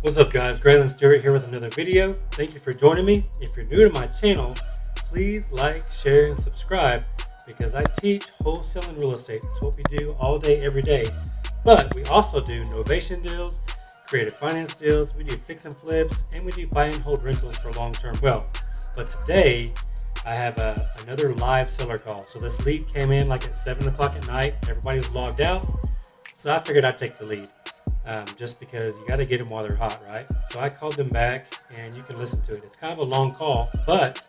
What's up guys, Graylan Stewart here with another video. Thank you for joining me. If you're new to my channel, please like, share, and subscribe because I teach wholesaling real estate. It's what we do all day, every day. But we also do novation deals, creative finance deals, we do fix and flips, and we do buy and hold rentals for long-term wealth. But today, I have another live seller call. So this lead came in like at 7 o'clock at night. Everybody's logged out. So I figured I'd take the lead. Just because you got to get them while they're hot, right? So I called them back and you can listen to it. It's kind of a long call, but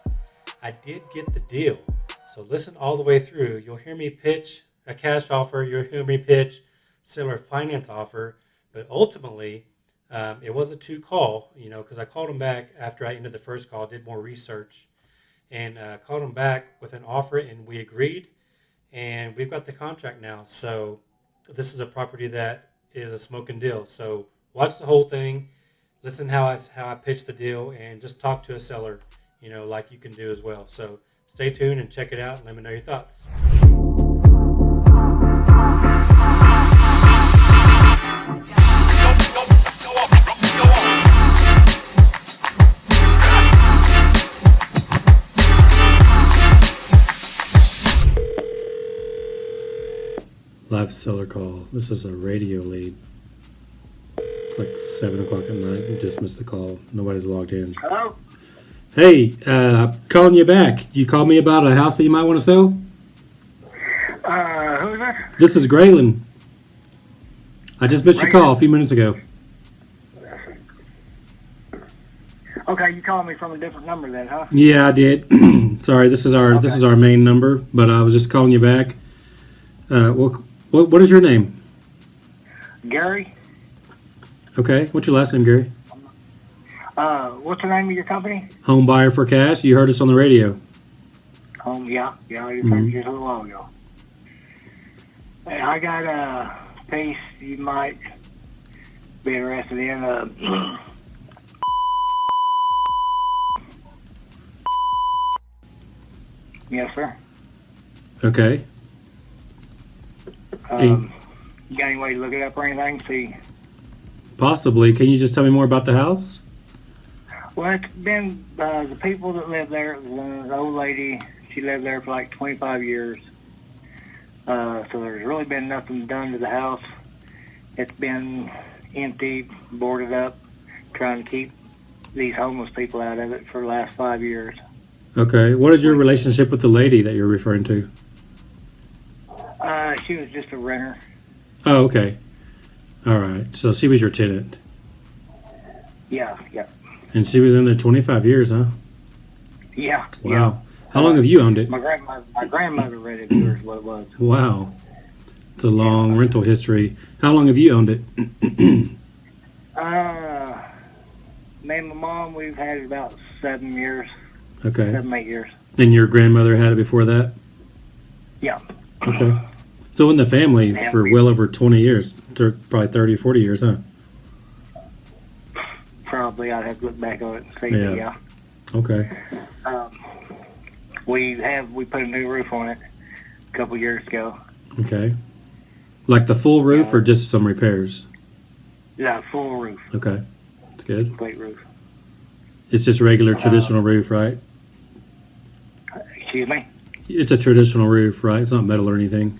I did get the deal. So listen all the way through. You'll hear me pitch a cash offer. You'll hear me pitch seller finance offer. But ultimately, it was a 2-call, because I called them back after I ended the first call, did more research, and called them back with an offer, and we agreed. And we've got the contract now. So this is a property that is a smoking deal. So watch the whole thing, listen how I pitch the deal, and just talk to a seller, like you can do as well. So stay tuned and check it out and let me know your thoughts. Live seller call. This is a radio lead. It's like 7 o'clock at night. You just missed the call. Nobody's logged in. Hello? Hey, calling you back. You called me about a house that you might want to sell? Who's this? This is Graylan. I just missed your call a few minutes ago. Okay, you called me from a different number then, huh? Yeah, I did. Sorry, this is our main number, but I was just calling you back. What is your name? Gary? Okay. What's your last name, Gary? What's the name of your company? Home Buyer for Cash. You heard us on the radio. Yeah, I heard you just a little while ago. Hey, I got a piece you might be interested in. Yes, sir. Okay. You got any way to look it up or anything? See? Possibly. Can you just tell me more about the house? Well, it's been the people that live there. The old lady, she lived there for like 25 years. So there's really been nothing done to the house. It's been empty, boarded up, trying to keep these homeless people out of it for the last 5 years. Okay. What is your relationship with the lady that you're referring to? She was just a renter. Oh, okay. All right. So she was your tenant. Yeah. And she was in there 25 years, huh? Yeah. Wow. Yeah. How long have you owned it? My grandmother rented it, is what it was. Wow. It's a long rental history. How long have you owned it? Me and my mom, we've had it about 7 years. Okay. 7, 8 years. And your grandmother had it before that? Yeah. Okay. So in the family for well over 20 years, probably 30 or 40 years, huh? Probably. I'd have to look back on it and see. Yeah. Okay. We put a new roof on it a couple years ago. Okay. Like the full roof or just some repairs? Yeah, full roof. Okay. That's good. Complete roof. It's just regular traditional roof, right? Excuse me? It's a traditional roof, right? It's not metal or anything.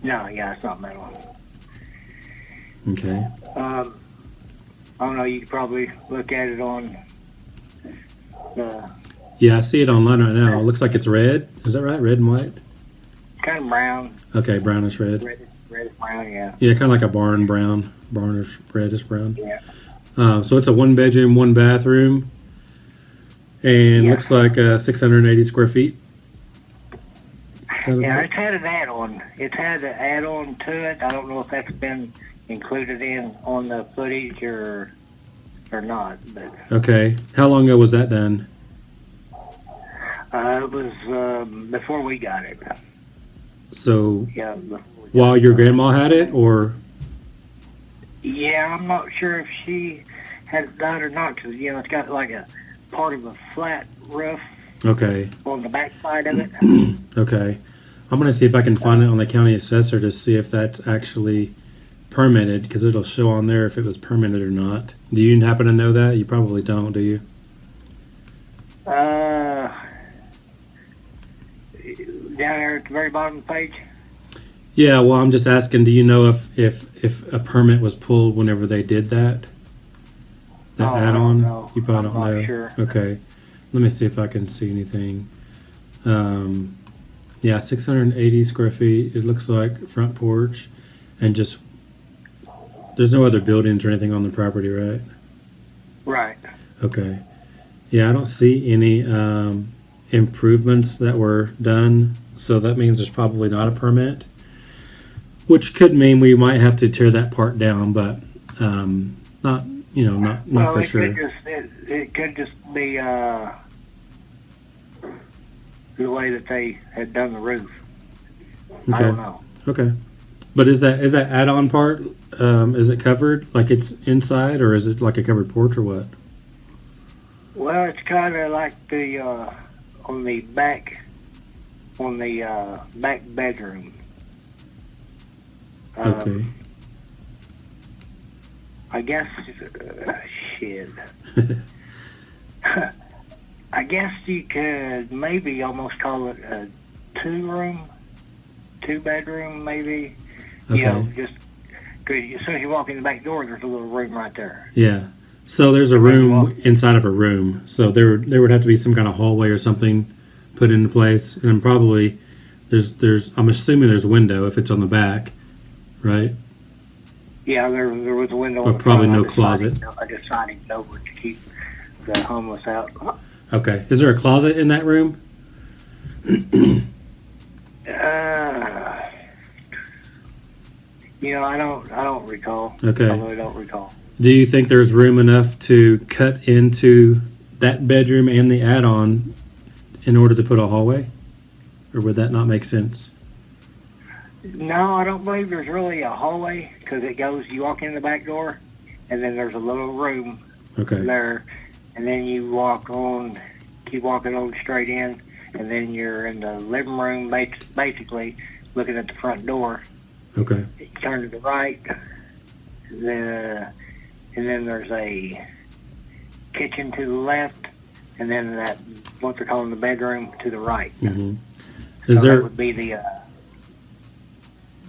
No, yeah, it's not metal. Okay. I don't know, you could probably look at it on Yeah, I see it online right now. It looks like it's red. Is that right? Red and white? kind of brown. Okay, brownish red. Reddish brown, yeah. Yeah, kind of like a barn brown. Barnish, reddish brown. Yeah. So it's a 1-bedroom, 1-bathroom. And looks like 680 square feet. Yeah, it's had an add-on. It's had an add-on to it. I don't know if that's been included on the footage or not. But Okay. How long ago was that done? it was before we got it. So Yeah. while your grandma had it, or? Yeah, I'm not sure if she had it done or not, because it's got like a part of a flat roof Okay. on the back side of it. Okay. I'm going to see if I can find it on the county assessor to see if that's actually permitted because it'll show on there if it was permitted or not. Do you happen to know that? You probably don't, do you? Down there at the very bottom of the page. Yeah, well, I'm just asking, do you know if a permit was pulled whenever they did that? That Oh, I add-on? don't know. You probably I'm don't not know. sure. Okay. Let me see if I can see anything. Yeah, 680 square feet. It looks like front porch, and just there's no other buildings or anything on the property, right? Right. Okay. Yeah, I don't see any improvements that were done, so that means there's probably not a permit, which could mean we might have to tear that part down, but not Well, for sure. it could just be the way that they had done the roof. I don't Okay. know. Okay. But is that add-on part? Is it covered? Like it's inside, or is it like a covered porch, or what? Well, it's kind of like the on the back bedroom. Okay. I guess shit. I guess you could maybe almost call it a two bedroom, maybe. Okay. You know, just because as soon as you walk in the back door, there's a little room right there. Yeah. So there's a room inside of a room. So there would have to be some kind of hallway or something put into place, and probably there's I'm assuming there's a window if it's on the back, right? Yeah, there was a window. But on the probably front. no closet. I just sided it over to keep the homeless out. Okay. Is there a closet in that room? I don't recall. Okay. I really don't recall. Do you think there's room enough to cut into that bedroom and the add-on in order to put a hallway? Or would that not make sense? No, I don't believe there's really a hallway because you walk in the back door, and then there's a little room Okay. there, and then you keep walking on straight in, and then you're in the living room, basically looking at the front door. Okay. You turn to the right, and then there's a kitchen to the left, and then that what they're calling the bedroom to the right. Mm-hmm. That would be the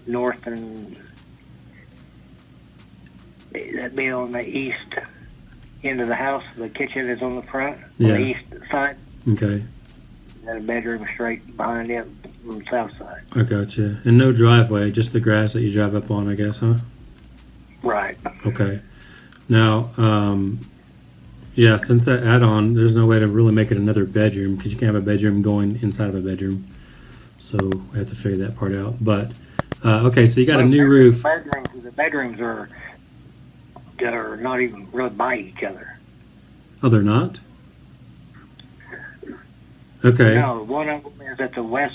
north, and that'd be on the east end of the house. The kitchen is on the front, on the east side. Okay. And a bedroom straight behind it on the south side. I gotcha. And no driveway, just the grass that you drive up on, I guess, huh? Right. Okay. Now, yeah, since that add-on, there's no way to really make it another bedroom because you can't have a bedroom going inside of a bedroom. So we have to figure that part out. But, okay, so you got a new roof. The bedrooms are not even really by each other. Oh, they're not? Okay. No, one of them is at the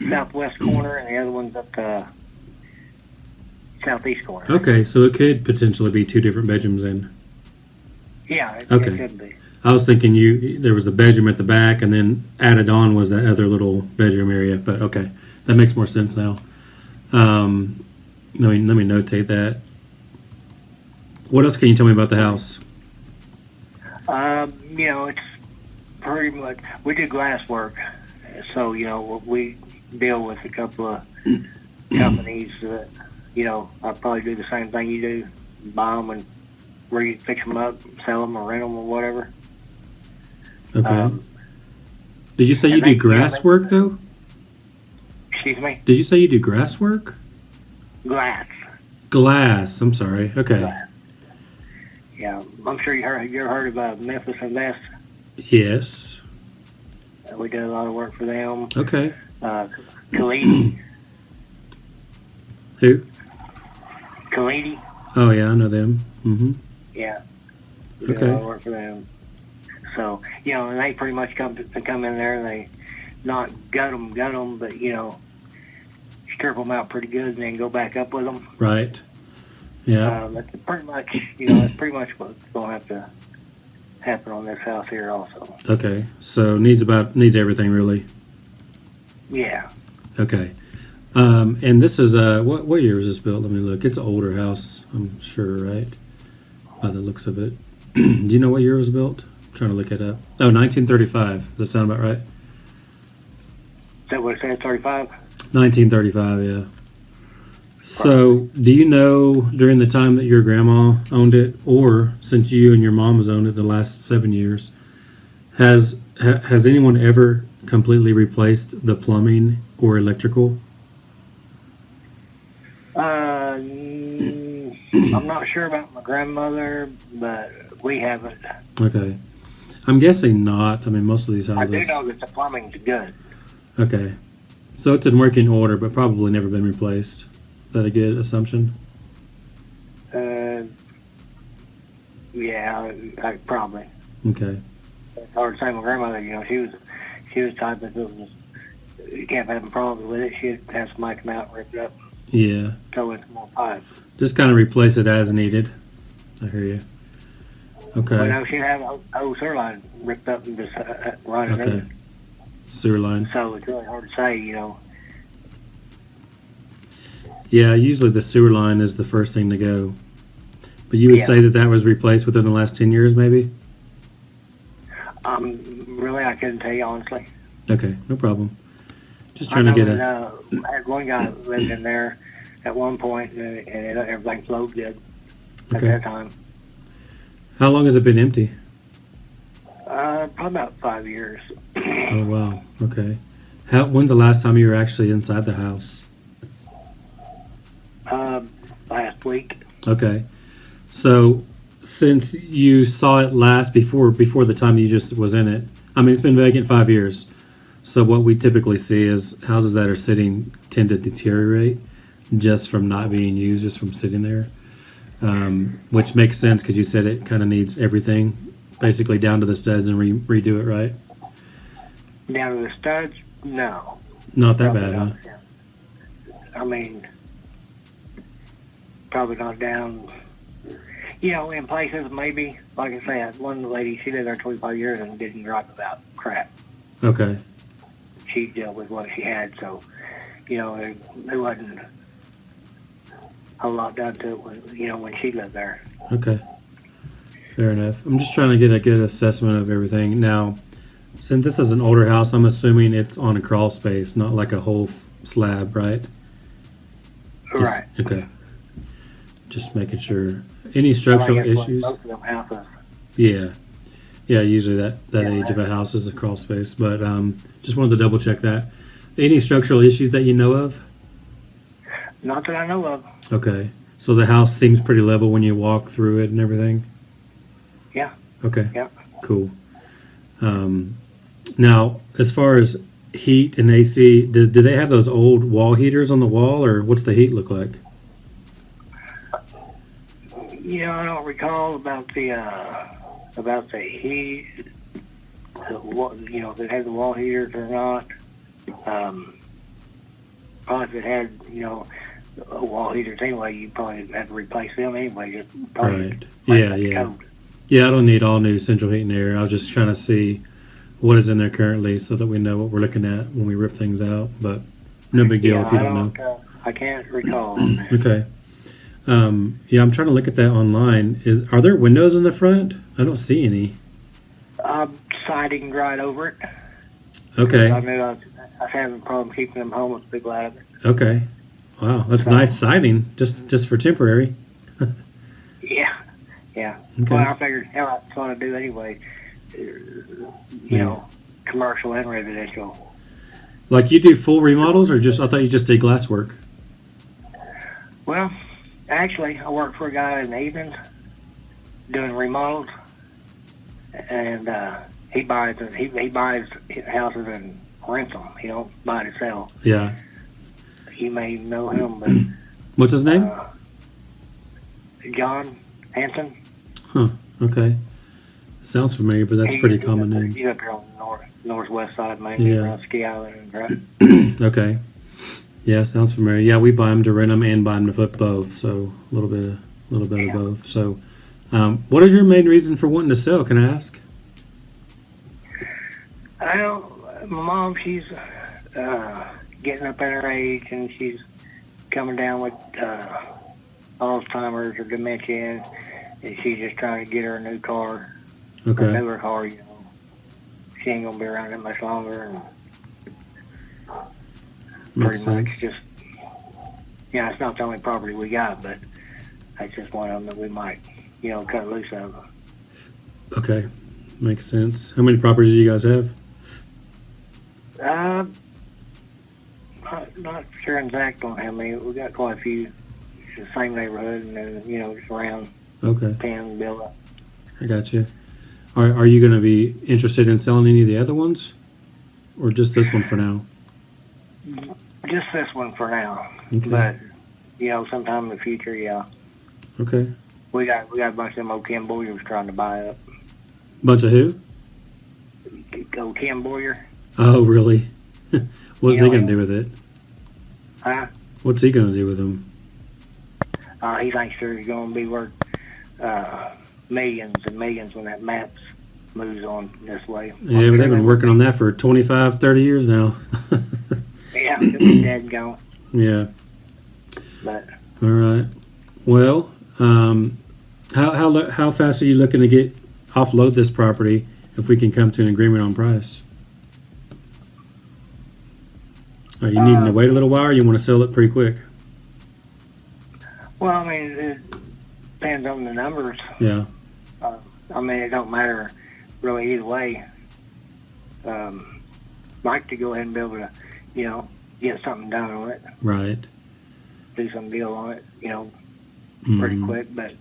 southwest corner, and the other one's at the southeast corner. Okay, so it could potentially be two different bedrooms then. Yeah, it could be. I was thinking there was the bedroom at the back, and then added on was that other little bedroom area. But okay, that makes more sense now. Let me notate that. What else can you tell me about the house? It's pretty much we do glass work, so we deal with a couple of companies that I probably do the same thing you do, buy them and fix them up, sell them or rent them or whatever. Okay. Did you say you do grass work though? Excuse me? Did you say you do grass work? Glass. Glass. I'm sorry. Okay. Glass. Yeah, I'm sure you ever heard of Memphis Invest? Yes. We did a lot of work for them. Okay. Khalidi. Who? Khalidi. Oh yeah, I know them. Mm-hmm. Yeah. We did a lot of work for them. So, and they pretty much come in there and they not gut them, but, strip them out pretty good and then go back up with them. Right. Yeah. That's pretty much what's going to have to happen on this house here also. Okay. So needs everything really. Yeah. Okay. And this is what year was this built? Let me look. It's an older house, I'm sure, right? By the looks of it. Do you know what year it was built? I'm trying to look it up. Oh, 1935. Does that sound about right? Is that what it says, 35? 1935, yeah. So, do you know during the time that your grandma owned it, or since you and your mom has owned it the last 7 years, has anyone ever completely replaced the plumbing or electrical? I'm not sure about my grandmother, but we haven't. Okay, I'm guessing not. I mean, most of these I do houses. know that the plumbing's good. Okay, so it's in working order, but probably never been replaced. Is that a good assumption? Uh, yeah, probably. Okay. It's hard to say. My grandmother, she was the type that was, you kept having problems with it. She'd have somebody come out and rip it up, Yeah, throw in some more pipe. just kind of replace it as needed. I hear you. But Okay. no, she'd have an old sewer line ripped up and just run it Okay. in. Sewer line. So it's really hard to say, Yeah, usually the sewer line is the first thing to go. But you would Yeah. say that that was replaced within the last 10 years, maybe? Really, I couldn't tell you honestly. Okay, no problem. Just I trying to know get that, a. I had one guy that lived in there at one point, and everything flowed good at Okay. that time. How long has it been empty? Probably about 5 years. Oh, wow. Okay. When's the last time you were actually inside the house? Last week. Okay. So, since you saw it last before the time you just was in it, I mean, it's been vacant 5 years. So, what we typically see is houses that are sitting tend to deteriorate just from not being used, just from sitting there. Which makes sense because you said it kind of needs everything, basically down to the studs, and redo it, right? Down to the studs? No. Not that Probably bad, huh? not. I mean, probably not down. In places maybe. Like I said, one lady, she lived there 25 years and didn't gripe about crap. Okay. She dealt with what she had, so, there wasn't a whole lot done to it when she lived there. Okay. Fair enough. I'm just trying to get a good assessment of everything. Now, since this is an older house, I'm assuming it's on a crawl space, not like a whole slab, right? Right. Okay. Just making sure. Any structural I guess issues? Most of them houses. Yeah. Yeah, usually that Yeah, age of a house is a crawl space. But just wanted to double check that. Any structural issues that you know of? Not that I know of. Okay. So the house seems pretty level when you walk through it and everything? Yeah. Okay. Yeah. Cool. Now, as far as heat and AC, do they have those old wall heaters on the wall, or what's the heat look like? I don't recall about the heat, if it had the wall heaters or not. Probably if it had, wall heaters anyway, you probably have to replace them anyway. Just probably Right. like Yeah, the yeah. code. Yeah, I don't need all new central heat and air. I was just trying to see what is in there currently so that we know what we're looking at when we rip things out. But no big deal if you don't know. I can't recall on that. Okay. Yeah, I'm trying to look at that online. Are there windows in the front? I don't see any. Siding right over it. Okay. I knew I was having a problem keeping them homeless people out of it. Okay. Wow, that's So- nice siding, just for temporary. Yeah. Yeah. Okay. Well, I figured, hell, that's what I do anyway. Commercial and residential. Like you do full remodels, or I thought you just did glass work. Well, actually, I work for a guy in the evenings doing remodels, and he buys houses and rents them. He don't buy to sell. Yeah. You may know him, but What's his name? John Hanson. Huh. Okay. Sounds familiar, but that's a pretty common name. He's up here on the northwest side, mainly Yeah. around Ski Island and crap. Okay. Yeah, sounds familiar. Yeah, we buy them to rent them and buy them to flip both. So a little bit Yeah. of both. So, what is your main reason for wanting to sell? Can I ask? Well, my mom, she's getting up in her age, and she's coming down with Alzheimer's or dementia, and she's just trying to get her a new car, a Okay. newer car. You know, she ain't gonna be around that much longer, and Makes pretty much sense. just, yeah, it's not the only property we got, but that's just one of them that we might, you know, cut loose of. Okay. Makes sense. How many properties do you guys have? Not sure exact on how many. We got quite a few. It's the same neighborhood, and then, you know, just around Okay. 10 build. I got you. Are you going to be interested in selling any of the other ones? Or just this one for now? Just this one for now. Okay. But, you know, sometime in the future, yeah. Okay. We got a bunch of them old Ken Boyers trying to buy up. Bunch of who? Old Ken Boyer. Oh, really? What's You he know going to him? do with it? Huh? What's he going to do with them? He thinks there's going to be worth millions and millions when that maps moves on this way. Yeah, but they've been working on that for 25, 30 years now. Yeah, it's dead gone. Yeah. But All right. Well, how fast are you looking to offload this property if we can come to an agreement on price? Are you needing to wait a little while, or you want to sell it pretty quick? well, I mean, it depends on the numbers. Yeah. I mean, it don't matter really either way. Like to go ahead and be able to, you know, get something done on it, Right. do some deal on it, you know, Mhm. pretty quick. But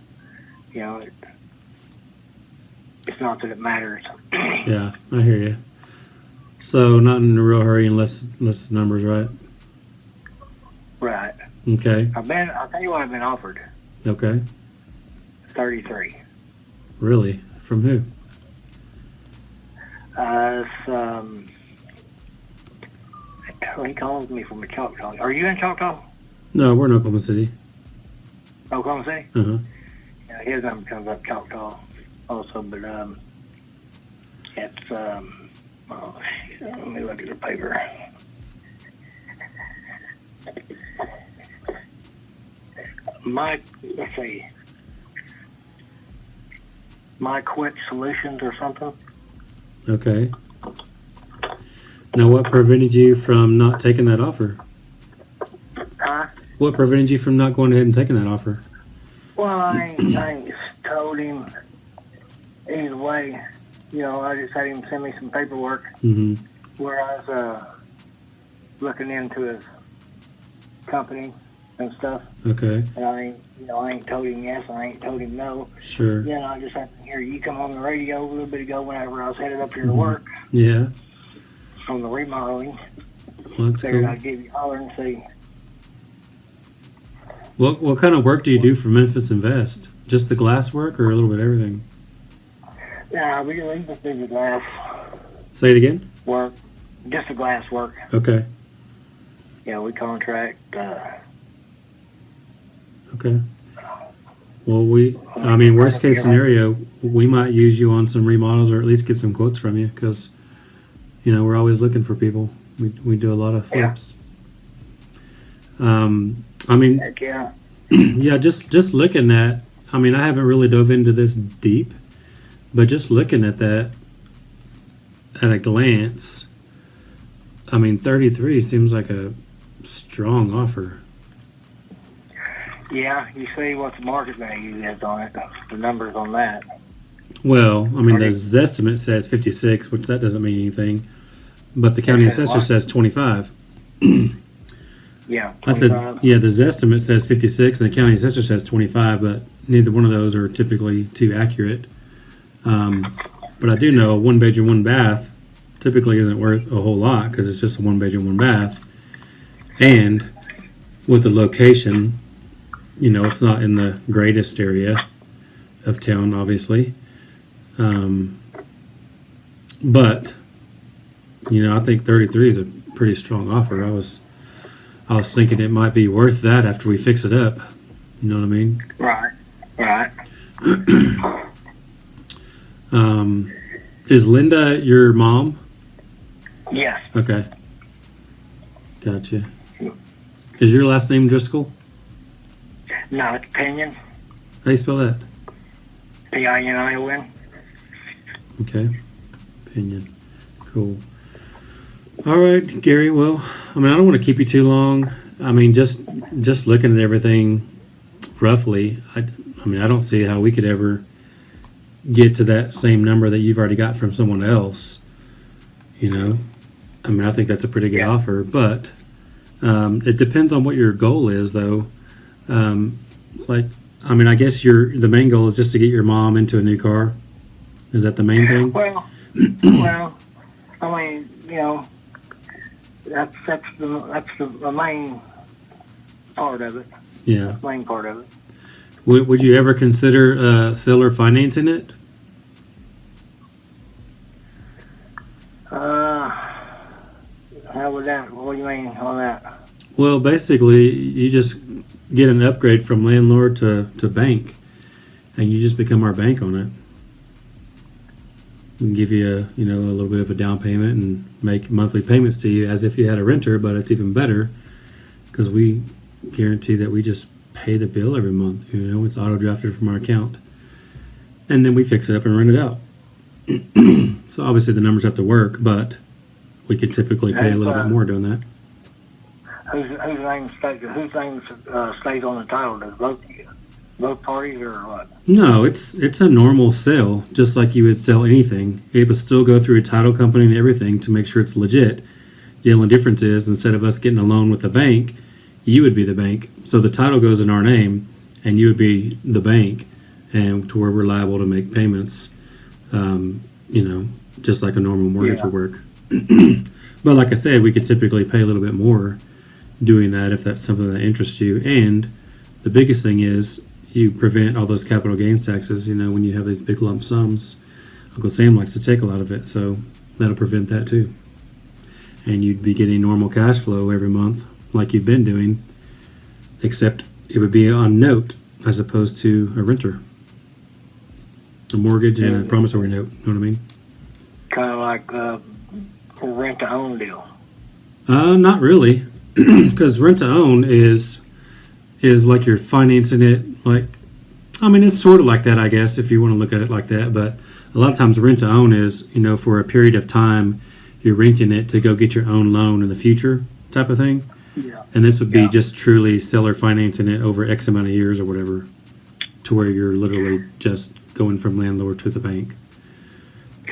you know, it's not that it matters. Yeah, I hear you. So not in a real hurry unless the numbers right. Right. Okay. I'll tell you what I've been offered. Okay. 33. Really? From who? He calls me from a Choctaw. Are you in Choctaw? No, we're in Oklahoma City. Oklahoma City? Uh-huh. Yeah, his number comes up Choctaw also, but it's oh, shit, let me look at the paper. Let's see, My Quick Solutions or something. Okay. Now, what prevented you from not taking that offer? Huh? What prevented you from not going ahead and taking that offer? Well, I ain't told him either way. You know, I just had him send me some paperwork Mm-hmm. where I was looking into his company and stuff. Okay. And I ain't told him yes, I ain't told him no. Sure. Then I just happened to hear you come on the radio a little bit ago whenever I was headed up here to work Yeah. on the remodeling. Well, that's Figured cool. I'd give you a holler and see. What kind of work do you do for Memphis Invest? Just the glass work or a little bit of everything? Nah, we just do the glass Say it again? work. Just the glass work. Okay. Yeah, we contract. Okay. Well, worst case scenario, we might use you on some remodels or at least get some quotes from you because, we're always looking for people. We do a lot of flips. Heck yeah. Yeah, just looking at, I haven't really dove into this deep, but just looking at that at a glance, 33 seems like a strong offer. Yeah, you see what the market value is on it, the numbers on that. Well, the Zestimate says 56, which that doesn't mean anything, but the county It says assessor what? says 25. Yeah, I said, 25. yeah, the Zestimate says 56 and the county assessor says 25, but neither one of those are typically too accurate. But I do know a one bedroom, one bath typically isn't worth a whole lot because it's just a one bedroom, one bath. And with the location, it's not in the greatest area of town, obviously. But, I think 33 is a pretty strong offer. I was thinking it might be worth that after we fix it up. You know what I mean? Right. Is Linda your mom? Yes. Okay. Gotcha. Is your last name Driscoll? No, it's Pinion. How do you spell that? Pinion. Okay. Opinion. Cool. All right, Gary. Well, I mean, I don't want to keep you too long. I mean, just looking at everything roughly, I mean, I don't see how we could ever get to that same number that you've already got from someone else. You know, I mean, I think that's a pretty good offer, but it depends on what your goal is, though. Like, I mean, I guess the main goal is just to get your mom into a new car. Is that the main thing? Well, I mean, you know, that's the main part of it. Yeah. That's the main part of it. Would you ever consider seller financing it? How would that? What do you mean on that? Well, basically, you just get an upgrade from landlord to bank, and you just become our bank on it. We can give you a little bit of a down payment and make monthly payments to you as if you had a renter, but it's even better because we guarantee that we just pay the bill every month. You know, it's auto drafted from our account, and then we fix it up and rent it out. So obviously the numbers have to work, but we could typically pay a little bit more doing that. Whose name stays on the title? Does both parties or what? No, it's a normal sale, just like you would sell anything. It would still go through a title company and everything to make sure it's legit. The only difference is instead of us getting a loan with the bank, you would be the bank. So the title goes in our name, and you would be the bank, and to where we're liable to make payments. Just like a normal mortgage would work. But like I said, we could typically pay a little bit more doing that if that's something that interests you. And the biggest thing is you prevent all those capital gains taxes. You know, when you have these big lump sums, Uncle Sam likes to take a lot of it, so that'll prevent that too. And you'd be getting normal cash flow every month like you've been doing, except it would be on note as opposed to a renter. A mortgage and a promissory note. You know what I mean? Kind of like a rent-to-own deal. Not really, because rent-to-own is like you're financing it. Like, I mean, it's sort of like that, I guess, if you want to look at it like that. But a lot of times, rent-to-own is, for a period of time, you're renting it to go get your own loan in the future, type of thing. Yeah. And this would be just truly seller financing it over X amount of years or whatever, to where you're literally just going from landlord to the bank.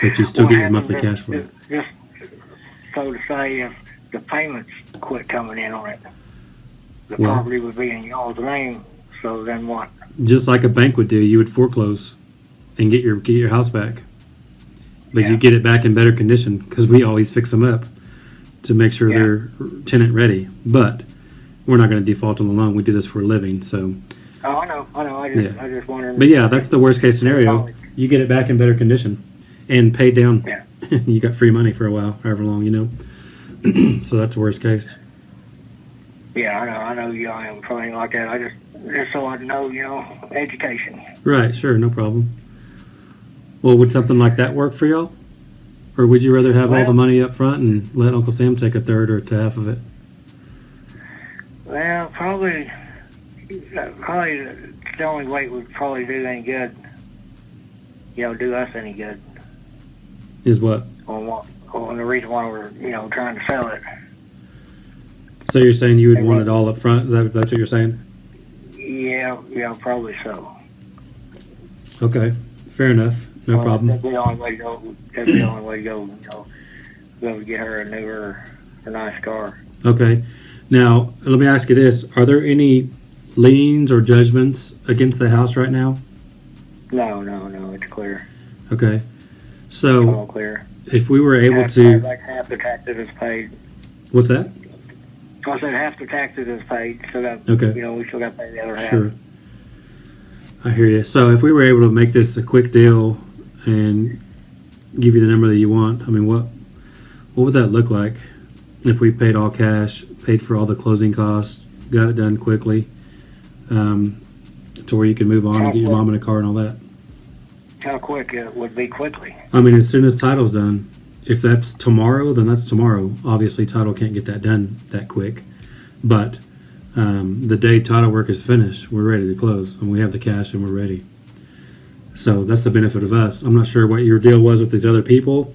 But you still get your monthly cash flow. Just so to say, if the payments quit coming in on it, the property would be in y'all's name. So then what? Just like a bank would do, you would foreclose and get your house back. But you get it back in better condition because we always fix them up to make sure they're tenant ready. But we're not going to default on the loan. We do this for a living, so. Oh, I know. I just wondered. But yeah, that's the worst case scenario. You get it back in better condition and paid down. Yeah. You got free money for a while, however long, So that's the worst case. Yeah, I know you am something like that. I just so I know, education. Right, sure, no problem. Well, would something like that work for y'all? Or would you rather have all the money up front and let Uncle Sam take a third or to half of it? Well, probably the only way it would probably do any good, do us any good. Is what? On the reason why we're, trying to sell it. So you're saying you would want it all up front? That's what you're saying? Yeah, probably so. Okay, fair enough. No problem. That'd be the only way to go. That'd be the only way to go. Go get her a newer, a nice car. Okay. Now, let me ask you this. Are there any liens or judgments against the house right now? No, it's clear. Okay. It's So, all clear. if we were able to... Like half the taxes is paid. What's that? I said half the taxes is paid, so that, Okay. we still got to pay the other half. Sure. I hear you. So, if we were able to make this a quick deal and give you the number that you want, I mean, what would that look like if we paid all cash, paid for all the closing costs, got it done quickly, to where you can move on and get your mom in a car and all that? How quick it would be quickly. I mean, as soon as title's done, if that's tomorrow, then that's tomorrow. Obviously, title can't get that done that quick. But the day title work is finished, we're ready to close, and we have the cash, and we're ready. So that's the benefit of us. I'm not sure what your deal was with these other people.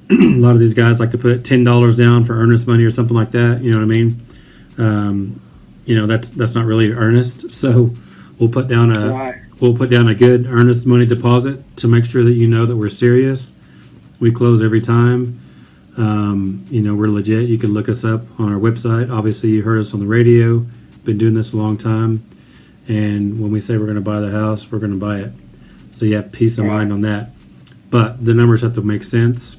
A lot of these guys like to put $10 down for earnest money or something like that. You know what I mean? That's not really earnest. So we'll put down a good earnest money deposit to make sure that you know that we're serious. We close every time. We're legit. You can look us up on our website. Obviously, you heard us on the radio. Been doing this a long time. And when we say we're going to buy the house, we're going to buy it. So you have peace of mind on that. But the numbers have to make sense.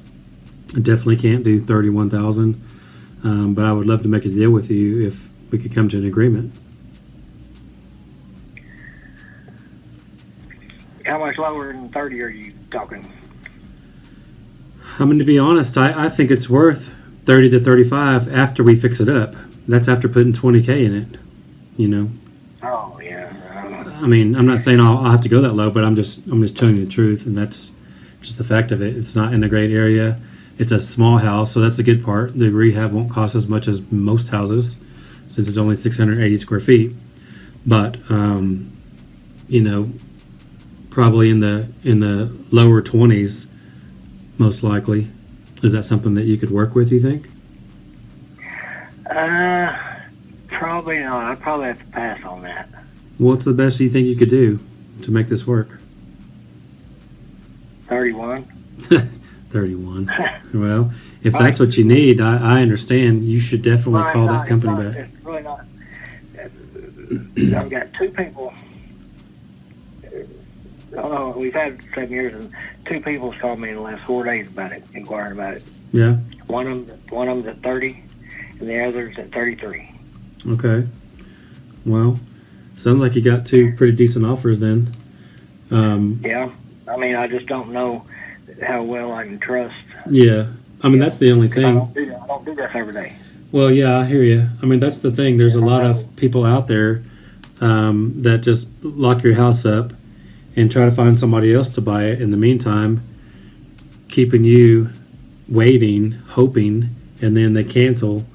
I definitely can't do $31,000. But I would love to make a deal with you if we could come to an agreement. How much lower than 30 are you talking? I mean, to be honest, I think it's worth 30 to 35 after we fix it up. That's after putting 20K in it, you know. Oh, yeah. I mean, I'm not saying I'll have to go that low, but I'm just telling you the truth, and that's just the fact of it. It's not in a great area. It's a small house, so that's a good part. The rehab won't cost as much as most houses, since it's only 680 square feet. But probably in the lower 20s, most likely. Is that something that you could work with, you think? Probably not. I'd probably have to pass on that. What's the best you think you could do to make this work? 31. 31. Well, if that's what you need, I understand. You should definitely call that company back. It's really not. I've got two people. Oh, we've had 7 years, and two people's called me in the last 4 days about it, inquiring about it. Yeah. One of them's at 30, and the other's at 33. Okay. Well, sounds like you got two pretty decent offers then. Yeah. I mean, I just don't know how well I can trust. Yeah. I mean, that's the only thing. I don't do this every day. Well, yeah, I hear you. I mean, that's the thing. There's a lot of people out there that just lock your house up and try to find somebody else to buy it in the meantime, keeping you waiting, hoping, and then they cancel,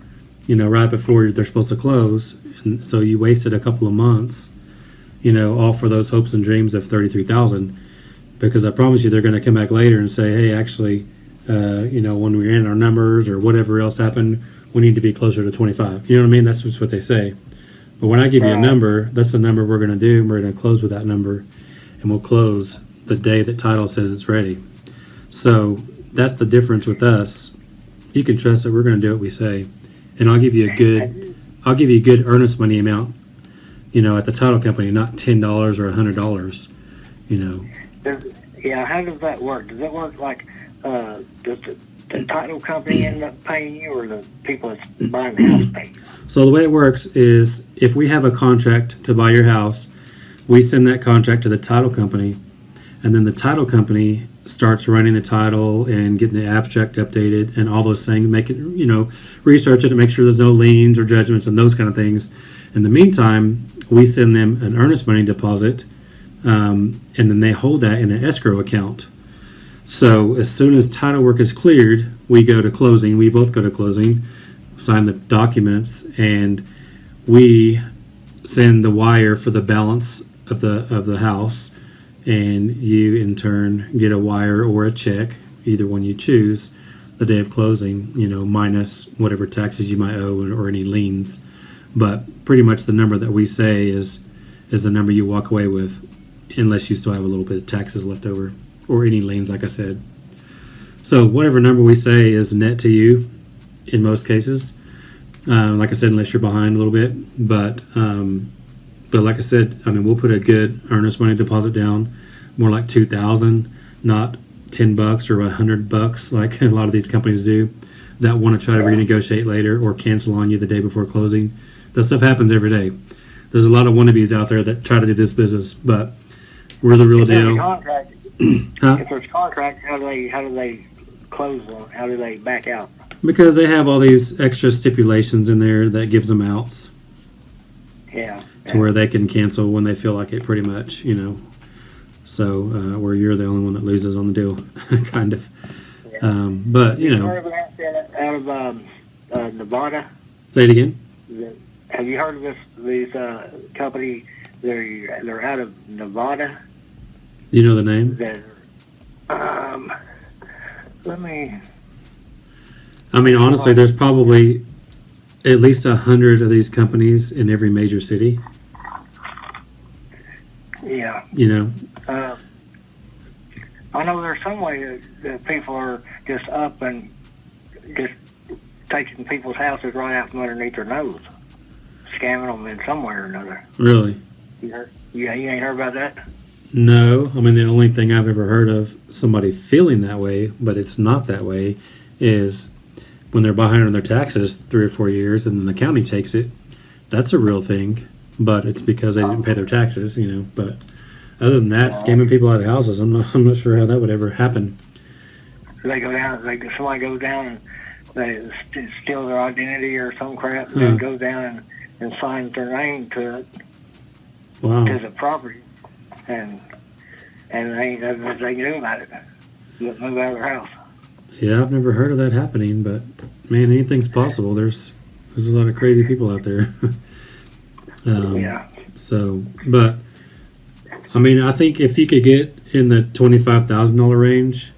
right before they're supposed to close. And so you wasted a couple of months, all for those hopes and dreams of $33,000. Because I promise you they're going to come back later and say, hey, actually, when we ran our numbers or whatever else happened, we need to be closer to 25. You know what I mean? That's just what they say. But when I give you a number, that's the number we're going to do, and we're going to close with that number. And we'll close the day that title says it's ready. So that's the difference with us. You can trust that we're going to do what we say, and I'll give you a good earnest money amount, at the title company, not $10 or $100. Yeah, how does that work? Does it work like does the title company end up paying you, or the people that's buying the house pay you? So the way it works is if we have a contract to buy your house, we send that contract to the title company, and then the title company starts running the title and getting the abstract updated and all those things, make it, research it to make sure there's no liens or judgments and those kind of things. In the meantime, we send them an earnest money deposit, and then they hold that in an escrow account. So as soon as title work is cleared, we go to closing. We both go to closing, sign the documents, and we send the wire for the balance of the house, and you in turn get a wire or a check, either one you choose, the day of closing, minus whatever taxes you might owe or any liens. But pretty much the number that we say is the number you walk away with, unless you still have a little bit of taxes left over or any liens, like I said. So whatever number we say is net to you in most cases. Like I said, unless you're behind a little bit, but like I said, I mean, we'll put a good earnest money deposit down, more like $2,000, not $10 or $100 like a lot of these companies do that want to try to renegotiate later or cancel on you the day before closing. That stuff happens every day. There's a lot of wannabes out there that try to do this business, but we're the real deal. If there's contract, how do they close on? How do they back out? Because they have all these extra stipulations in there that gives them outs. Yeah. To where they can cancel when they feel like it, pretty much, So where you're the only one that loses on the deal, kind of. But you You know, heard of that out of Nevada? say it again. Have you heard of these company? They're out of Nevada. You know the name? Let me. I mean, honestly, there's probably at least 100 of these companies in every major city. Yeah. You know, I know there's some way that people are just up and just taking people's houses right out from underneath their nose, scamming them in some way or another. really. You ain't heard about that? No, I mean the only thing I've ever heard of somebody feeling that way, but it's not that way, is when they're behind on their taxes 3 or 4 years, and then the county takes it. That's a real thing, but it's because they didn't pay their taxes, you know. But other than that, scamming people out of houses, I'm not sure how that would ever happen. They go down, somebody goes down and they steal their identity or some crap, and then go down and sign their name to it, Wow. to the property, and they ain't nothing that they can do about it. Move out of their house. Yeah, I've never heard of that happening, but man, anything's possible. There's a lot of crazy people out there. Yeah. So, but I mean, I think if you could get in the $25,000 range,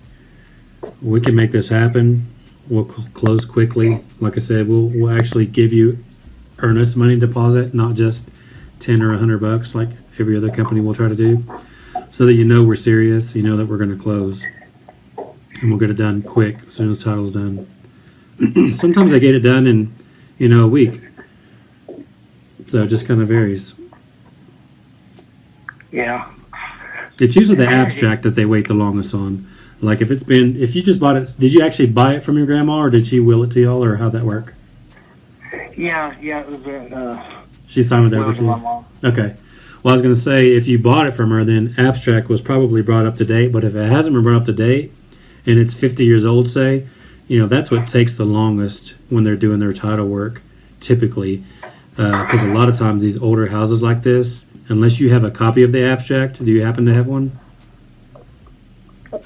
we can make this happen. We'll close quickly. Like I said, we'll actually give you earnest money deposit, not just 10 or $100 like every other company will try to do, so that you know we're serious. You know that we're going to close, and we'll get it done quick as soon as title's done. Sometimes I get it done in a week, so it just kind of varies. Yeah. It's usually the abstract that they wait the longest on. Like if you just bought it, did you actually buy it from your grandma, or did she will it to y'all, or how'd that work? Yeah, it was She signed it it over was to my you. mom. Okay. Well, I was going to say, if you bought it from her, then abstract was probably brought up to date. But if it hasn't been brought up to date and it's 50 years old, say, you know, that's what takes the longest when they're doing their title work, typically. Because a lot of times these older houses like this, unless you have a copy of the abstract, do you happen to have one?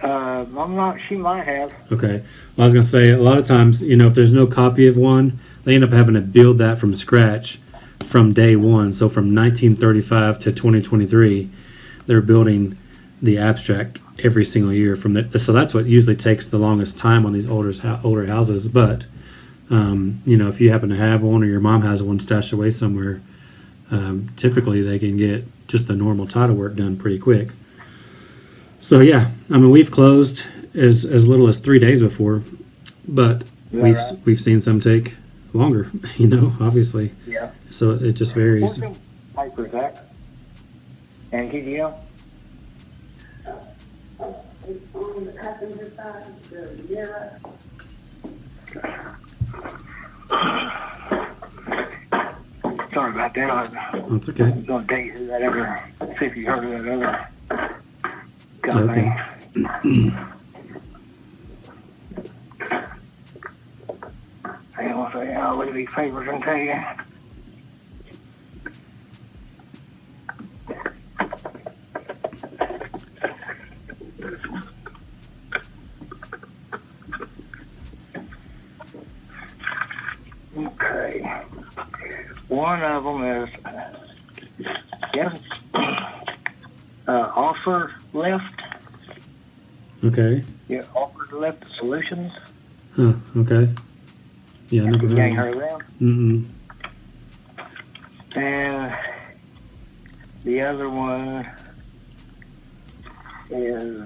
I'm not. She might have. Okay. Well, I was going to say, a lot of times, you know, if there's no copy of one, they end up having to build that from scratch from day one. So from 1935 to 2023, they're building the abstract every single year. So that's what usually takes the longest time on these older houses. But, you know, if you happen to have one or your mom has one stashed away somewhere, typically they can get just the normal title work done pretty quick. So yeah, I mean, we've closed as little as 3 days before, but we've seen some take longer, you know, obviously. Yeah. So it just varies. What's the paper, Zach? And TDL? It's on the passenger side, the mirror. Sorry about that. That's okay. I'm going to date who that ever, see if you heard of that other company. Okay. Hang on a second, I'll look at these papers and tell you. Okay. One of them is, offer lift. Okay. Yeah, offer lift solutions. Huh. Okay. Yeah, I never You ain't heard heard of of them? Mm-mm. And the other one is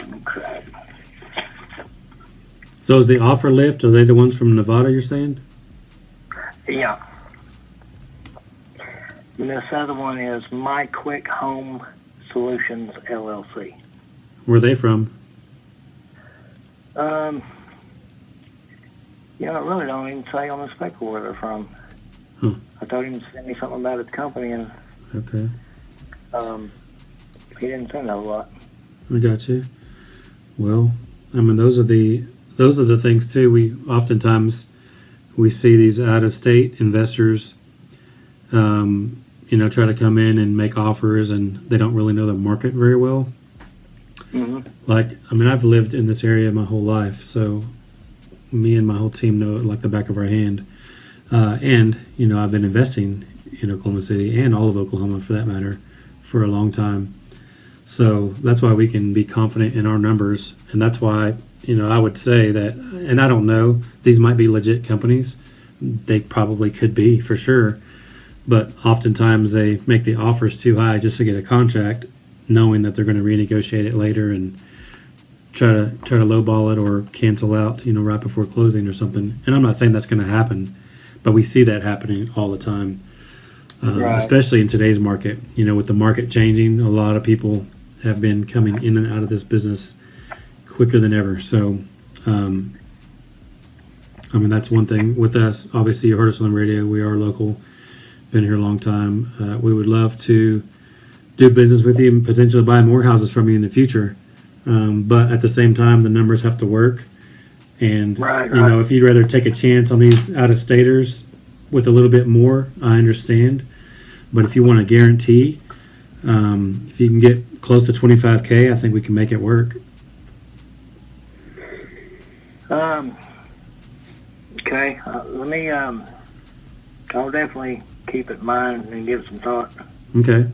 okay. So is the offer lift, are they the ones from Nevada you're saying? Yeah. And this other one is My Quick Home Solutions LLC. Where are they from? Yeah, I really don't even say on this paper where they're from. Huh. I told him to send me something about his company, and Okay. he didn't send a lot. I got you. Well, I mean, those are the things too. We oftentimes we see these out of state investors try to come in and make offers, and they don't really know the market very well. I've lived in this area my whole life, so me and my whole team know it like the back of our hand. And I've been investing in Oklahoma City and all of Oklahoma, for that matter, for a long time. So that's why we can be confident in our numbers, and that's why I would say that. And I don't know; these might be legit companies. They probably could be, for sure. But oftentimes they make the offers too high just to get a contract, knowing that they're going to renegotiate it later and try to lowball it or cancel out, right before closing or something. And I'm not saying that's going to happen, but we see that happening all the time, especially in today's market. With the market changing, a lot of people have been coming in and out of this business quicker than ever. So, that's one thing with us. Obviously, you heard us on the radio. We are local. Been here a long time. We would love to do business with you and potentially buy more houses from you in the future. But at the same time, the numbers have to work. And, if you'd rather take a chance on these out-of-staters with a little bit more, I understand. But if you want a guarantee, if you can get close to $25K, I think we can make it work. Okay. Let me, I'll definitely keep it in mind and give it some thought. Okay.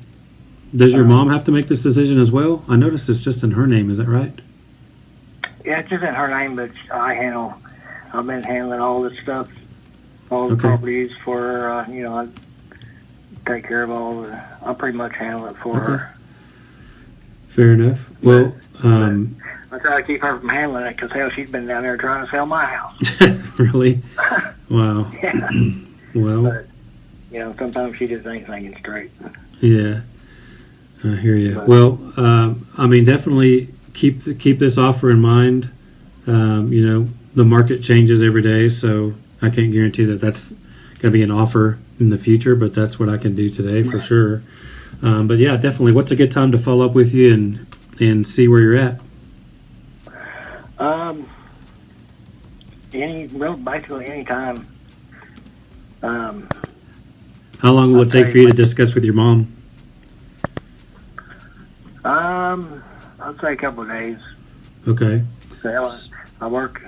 Does your mom have to make this decision as well? I noticed it's just in her name. Is that right? Yeah, it's just in her name, but I've been handling all this stuff, all the properties for her. I take care of I pretty much handle it for her. Fair enough. Well, I try to keep her from handling it because, hell, she's been down there trying to sell my house. Really? Wow. Yeah. Well. But, sometimes she just ain't thinking straight. Yeah. I hear you. Well, definitely keep this offer in mind. The market changes every day, so I can't guarantee that that's going to be an offer in the future, but that's what I can do today for sure. But yeah, definitely. What's a good time to follow up with you and see where you're at? Basically any time. How long will it take for you to discuss with your mom? I'd say a couple of days. Okay. So I work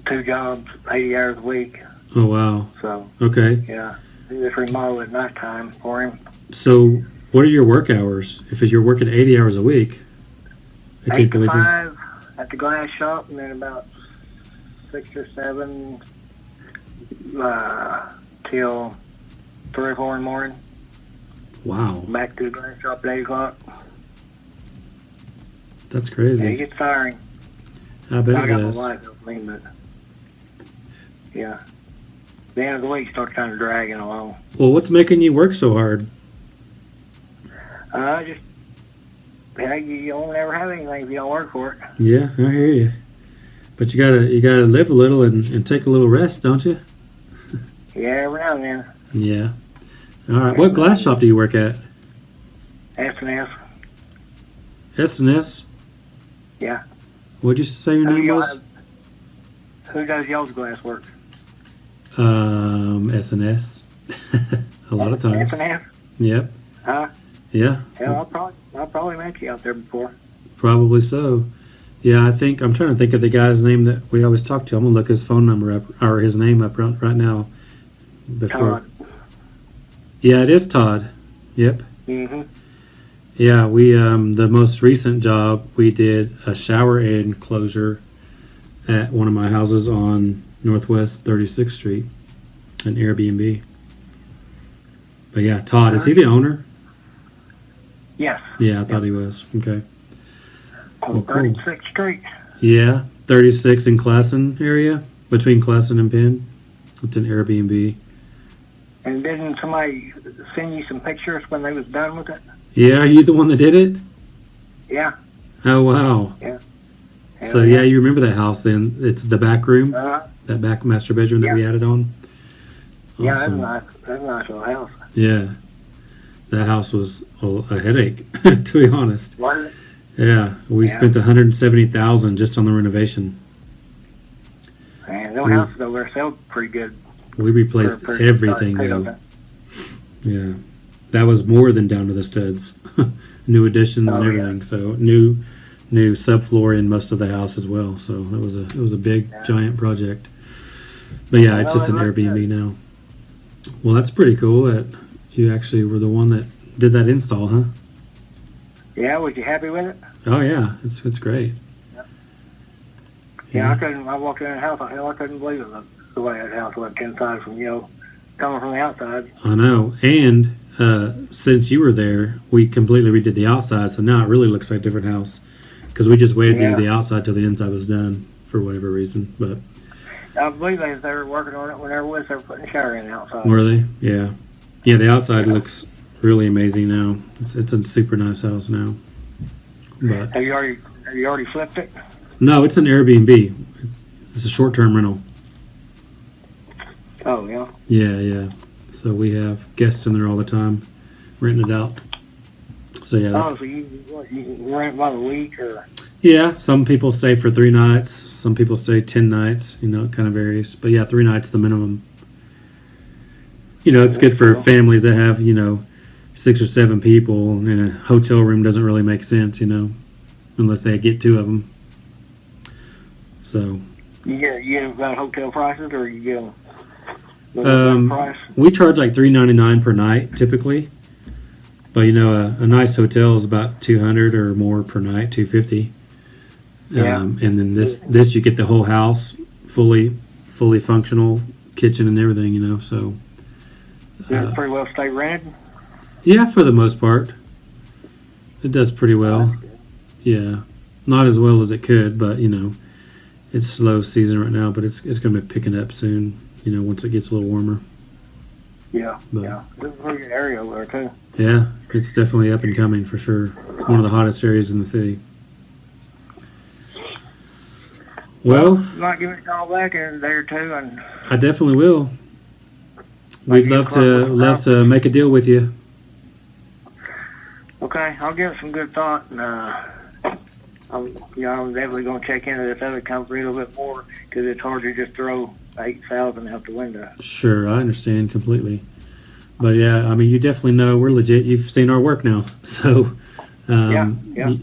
2 jobs, 80 hours a week. Oh, wow. So. Okay. Yeah. I just remodel at night time for him. So what are your work hours? If you're working 80 hours a week, I can't 8 to believe 5 at the glass shop, and then about 6 or 7 till 3 or 4 in the morning. Wow. Back to the glass shop at 8 o'clock. That's crazy. Yeah, it gets tiring. I bet I it got does. my wife with me, but yeah. The end of the week starts kind of dragging along. Well, what's making you work so hard? You don't ever have anything if you don't work for it. Yeah, I hear you. But you gotta live a little and take a little rest, don't you? Yeah, every now and then. Yeah. All right. What glass shop do you work at? S&S. S&S? Yeah. What'd you say your name was? Who does y'all's glass work? S&S. A lot of times. S&S? Yep. Huh? Yeah. Hell, I probably met you out there before. Probably so. Yeah, I'm trying to think of the guy's name that we always talk to. I'm gonna look his phone number up or his name up right now. Before. Todd. Yeah, it is Todd. Yep. Mm-hmm. Yeah, we the most recent job we did a shower enclosure at one of my houses on Northwest 36th Street, an Airbnb. But yeah, Todd, is he the owner? Yes. Yeah, I thought he was. Okay. On 36th Street. Yeah, 36 in Classen area, between Classen and Penn. It's an Airbnb. And didn't somebody send you some pictures when they was done with it? Yeah, are you the one that did it? Yeah. Oh, wow. Yeah. So, yeah, you remember that house then. It's the back room, that back master bedroom that we added on. Awesome. Yeah, that's nice. That's a nice little house. Yeah. That house was a headache, to be honest. Wasn't it? Yeah, we spent $170,000 just on the renovation. Man, those houses over there sell pretty good. We replaced everything, though. Yeah, that was more than down to the studs, new additions and Oh, yeah. everything. So new subfloor in most of the house as well. So it was a big giant project. But yeah, it's Well, just it an looked Airbnb good. now. Well, that's pretty cool that you actually were the one that did that install, huh? Yeah, was you happy with it? Oh yeah, it's great. Yeah, I walked in the house, I couldn't believe it, the way that house looked inside from, coming from the outside. I know. And since you were there, we completely redid the outside, so now it really looks like a different house. Because we just waited to Yeah. do the outside till the inside was done for whatever reason. But I believe they were working on it when they were putting the shower in outside. were they? Yeah. Yeah, the outside Yeah. looks really amazing now. It's a super nice house now. But Have you already flipped it? no, it's an Airbnb. It's a short-term rental. Oh, yeah. Yeah. So we have guests in there all the time, renting it out. So yeah, Oh, that's, so you rent by the week or? yeah. Some people stay for 3 nights. Some people stay 10 nights. You know, it kind of varies. But yeah, 3 nights the minimum. You know, it's good for families that have 6 or 7 people, and a hotel room doesn't really make sense. Unless they get 2 of them. So You get about hotel prices or you get price? we charge like $3.99 per night typically. But a nice hotel is about $200 or more per night, $250. Yeah. And then this you get the whole house fully functional kitchen and everything. So Does it pretty well stay rented? yeah, for the most part, it does pretty well. Yeah, not as well as it could, but it's slow season right now. But it's going to be picking up soon. Once it gets a little warmer. Yeah. But, Yeah. This is a pretty good area over there too. Yeah, it's definitely up and coming for sure. One of the hottest areas in the city. Well, You might give me a call back in a day or two and I definitely will. Like We'd you love to make a deal with you. okay, I'll give it some good thought and I'm definitely going to check into this other company a little bit more because it's hard to just throw 8,000 out the window. Sure, I understand completely. But yeah, I mean, you definitely know we're legit. You've seen our work now, so Yeah.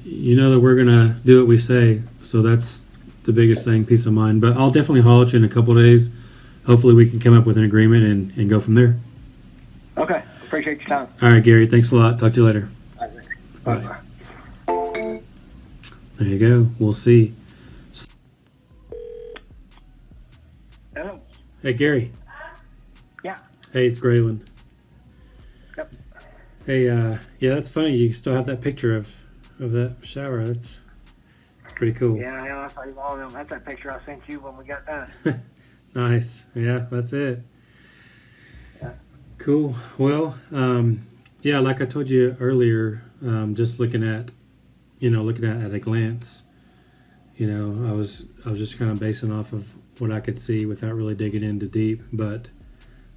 You know that we're gonna do what we say. So that's the biggest thing, peace of mind. But I'll definitely holler at you in a couple of days. Hopefully, we can come up with an agreement and go from there. Okay, appreciate your time. All right, Gary. Thanks a lot. Talk to you later. Bye. There you go. We'll see. Hello. Hey, Gary. Yeah. Hey, it's Graylan. Yep. Hey, yeah, that's funny. You still have that picture of that shower. That's pretty cool. Yeah, I saw all of them. That's that picture I sent you when we got done. Nice. Yeah, that's it. Yeah. Cool. Well, yeah, like I told you earlier, just looking at at a glance, I was just kind of basing off of what I could see without really digging into deep. But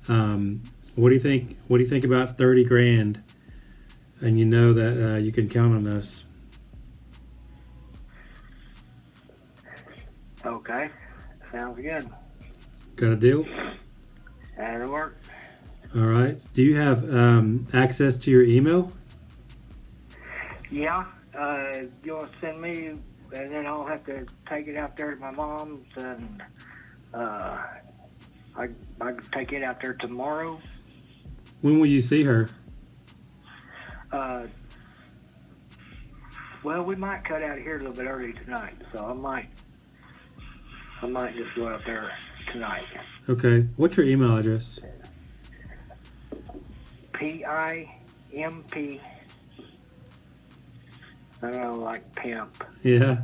what do you think? What do you think about 30 grand? And you know that you can count on us. Okay, sounds good. Got a deal? That'll work. All right. Do you have access to your email? Yeah, you want to send me, and then I'll have to take it out there to my mom's, and I can take it out there tomorrow. When will you see her? Well, we might cut out of here a little bit early tonight, so I might just go out there tonight. Okay. What's your email address? PIMP. I don't know, like pimp. Yeah.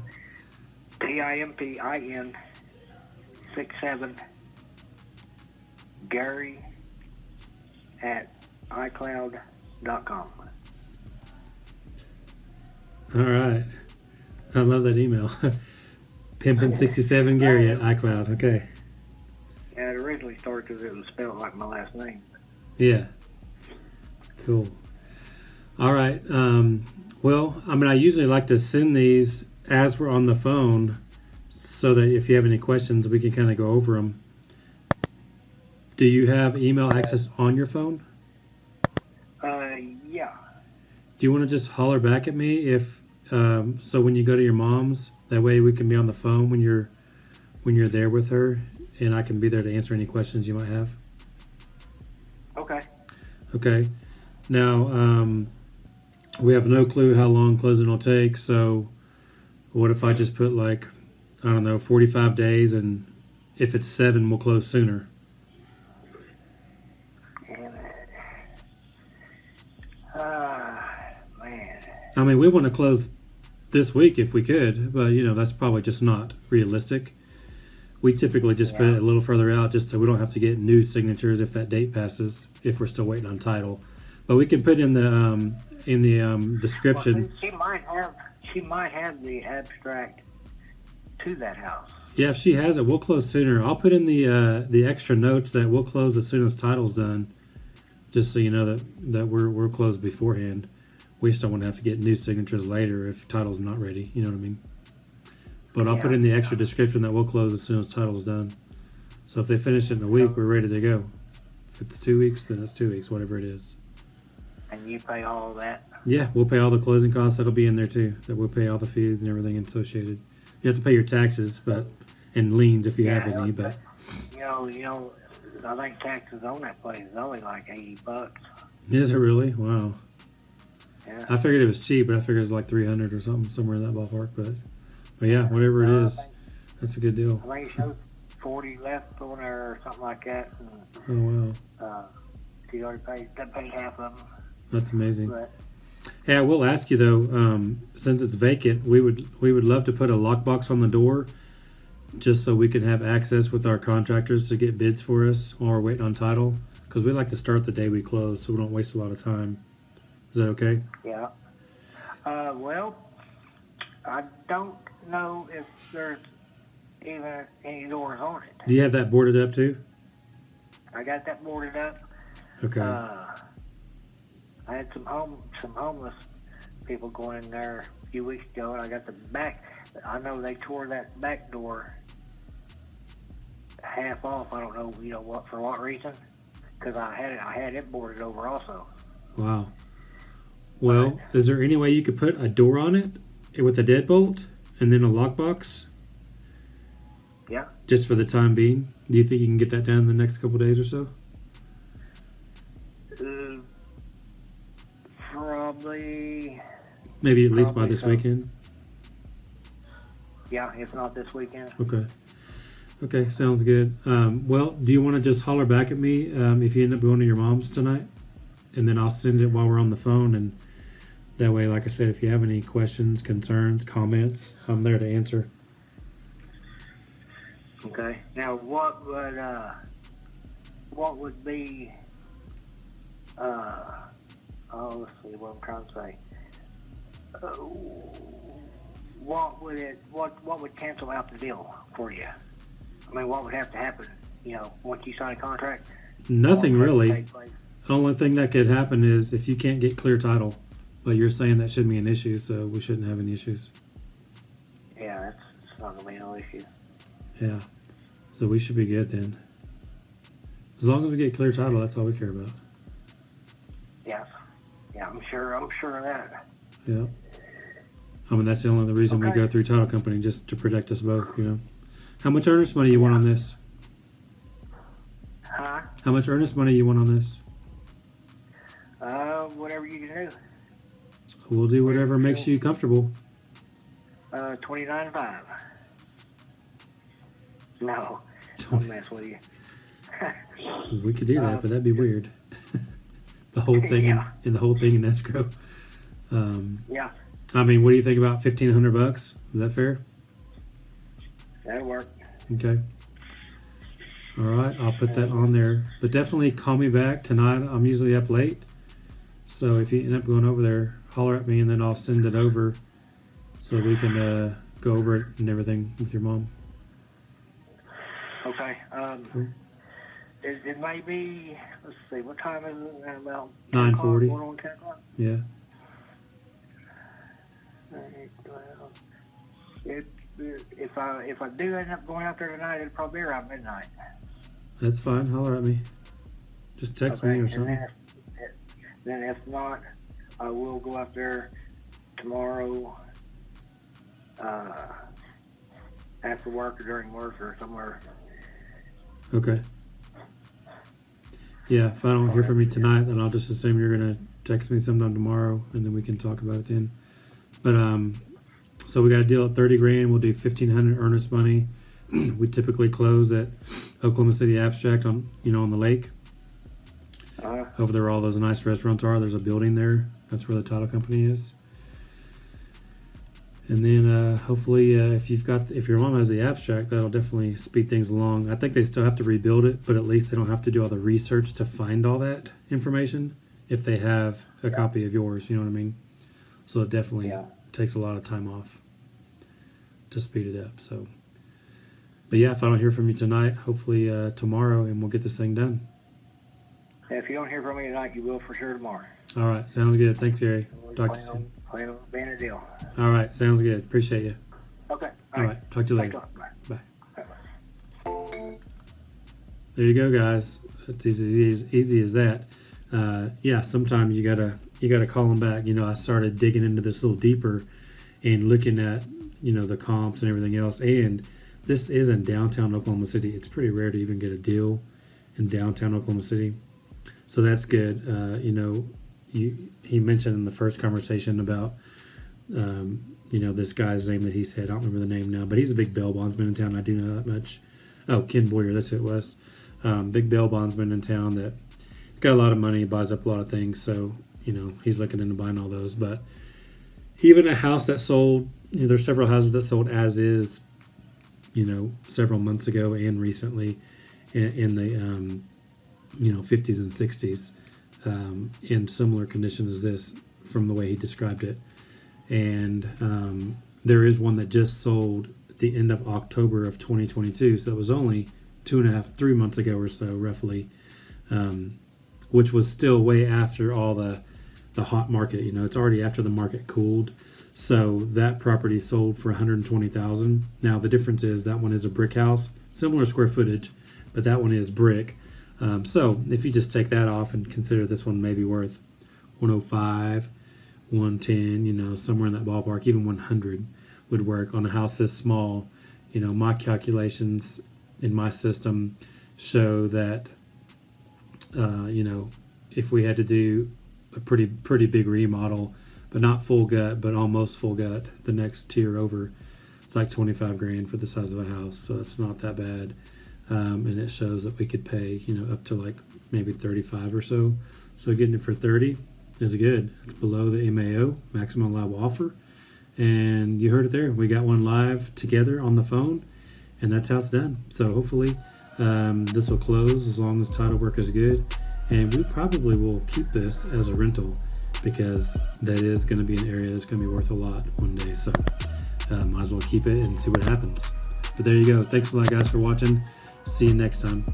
PIMPIN 67 Gary at iCloud.com. All right. I love that email. Pimpin67 Gary at iCloud. Okay. And it originally started because it was spelled like my last name. Yeah. Cool. All right. Well, I mean, I usually like to send these as we're on the phone so that if you have any questions, we can kind of go over them. Do you have email access on your phone? Do you want to just holler back at me if so when you go to your mom's? That way we can be on the phone when you're there with her, and I can be there to answer any questions you might have. Okay. Okay. Now we have no clue how long closing will take. So what if I just put like, I don't know, 45 days, and if it's 7, we'll close sooner. Man. I mean, we want to close this week if we could, but that's probably just not realistic. We typically just put it a little further out just so we don't have to get new signatures if that date passes, if we're still waiting on title. But we can put in the description. Well, she might have the abstract to that house. Yeah, if she has it, we'll close sooner. I'll put in the extra notes that we'll close as soon as title's done, just so you know that we're closed beforehand. We just don't want to have to get new signatures later if title's not ready. You know what I mean? But I'll put in the extra description that we'll close as soon as title's done. So if they finish it in a week, we're ready to go. If it's 2 weeks, then it's 2 weeks, whatever it is. And you pay all of that? Yeah, we'll pay all the closing costs. That'll be in there too. That we'll pay all the fees and everything associated. You have to pay your taxes, and liens if you have any. But I think taxes on that place is only like $80. Is it really? Wow. Yeah. I figured it was cheap, but I figured it was like 300 or something, somewhere in that ballpark. But yeah, whatever it is, that's a good deal. I think it shows 40 left on there or something like that. Oh wow. She already paid half of them. That's amazing. But, hey, I will ask you though, since it's vacant, we would love to put a lockbox on the door, just so we can have access with our contractors to get bids for us while we're waiting on title. Because we like to start the day we close, so we don't waste a lot of time. Is that okay? Yeah. Well, I don't know if there's even any doors on it. Do you have that boarded up too? I got that boarded up. Okay. I had some homeless people going in there a few weeks ago, and I got the back. I know they tore that back door half off. I don't know, what for what reason, because I had it boarded over also. Wow. Well, is there any way you could put a door on it with a deadbolt and then a lockbox? Yeah. Just for the time being? Do you think you can get that done in the next couple days or so? Probably. Maybe at least by this so. weekend? Yeah, if not this weekend. Okay, sounds good. Well, do you want to just holler back at me if you end up going to your mom's tonight? And then I'll send it while we're on the phone, and that way, like I said, if you have any questions, concerns, comments, I'm there to answer. Okay. Now, what would be? Let's see what I'm trying to say. What would cancel out the deal for you? I mean, what would have to happen? Once you sign a contract. Nothing really. The only thing that could happen is if you can't get clear title. But you're saying that shouldn't be an issue, so we shouldn't have any issues. Yeah, it's not going to be no issue. Yeah. So we should be good then. As long as we get clear title, that's all we care about. Yeah. Yeah, I'm sure of that. Yeah. I mean, that's the only reason we go through title company, just to protect us both, How much earnest money you want on this? Huh? How much earnest money you want on this? Whatever you can do. We'll do whatever makes you comfortable. $29.5. No, don't mess with you. We could do that, but that'd be weird. The whole thing in the whole thing in escrow. Yeah. I mean, what do you think about $1,500? Is that fair? That'll work. Okay. All right, I'll put that on there. But definitely call me back tonight. I'm usually up late. So if you end up going over there, holler at me, and then I'll send it over so we can go over it and everything with your mom. Okay. Cool. It may be, let's see, what time is it? About 9:40. Going on 10 o'clock? Yeah. If I do end up going out there tonight, it'll probably be around midnight. That's fine. Holler at me. Just text me or something. Then if not, I will go out there tomorrow after work or during work or somewhere. Okay. Yeah, if I don't hear from you tonight, then I'll just assume you're gonna text me sometime tomorrow, and then we can talk about it then. But so we got a deal at 30 grand. We'll do 1,500 earnest money. We typically close at Oklahoma City Abstract on the lake. Over there, all those nice restaurants are. There's a building there. That's where the title company is. And then hopefully, if your mom has the abstract, that'll definitely speed things along. I think they still have to rebuild it, but at least they don't have to do all the research to find all that information if they have a copy of yours. You know what I mean? So it definitely takes a lot of time off to speed it up. So, but yeah, if I don't hear from you tonight, hopefully tomorrow, and we'll get this thing done. If you don't hear from me tonight, you will for sure tomorrow. All right, sounds good. Thanks, Gary. Talk to you soon. Plan on being a deal. All right, sounds good. Appreciate you. Okay. All right, talk to you later. Thanks a lot. Bye. Bye. Bye. There you go, guys. It's easy as that. Yeah, sometimes you gotta call them back. I started digging into this a little deeper and looking at the comps and everything else. And this is in downtown Oklahoma City. It's pretty rare to even get a deal in downtown Oklahoma City, so that's good. He mentioned in the first conversation about this guy's name that he said. I don't remember the name now, but he's a big bail bondsman in town. I do know that much. Oh, Ken Boyer, that's who it was. Big bail bondsman in town that he's got a lot of money, buys up a lot of things. So he's looking into buying all those. But even a house that sold, there's several houses that sold as is, several months ago and recently in the 50s and 60s. In similar condition as this, from the way he described it. And there is one that just sold at the end of October of 2022, so it was only 3 months ago or so, roughly, which was still way after all the hot market. It's already after the market cooled. So that property sold for $120,000. Now the difference is that one is a brick house, similar square footage, but that one is brick. So if you just take that off and consider this one maybe worth 105, 110, somewhere in that ballpark, even 100 would work on a house this small. My calculations in my system show that, if we had to do a pretty big remodel, but not full gut, but almost full gut, the next tier over, it's like 25 grand for the size of a house. So it's not that bad. And it shows that we could pay, up to like maybe 35 or so. So getting it for 30 is good. It's below the MAO, maximum allowable offer. And you heard it there. We got one live together on the phone, and that's how it's done. So hopefully this will close as long as title work is good. And we probably will keep this as a rental because that is going to be an area that's going to be worth a lot one day. So might as well keep it and see what happens. But there you go. Thanks a lot, guys, for watching. See you next time.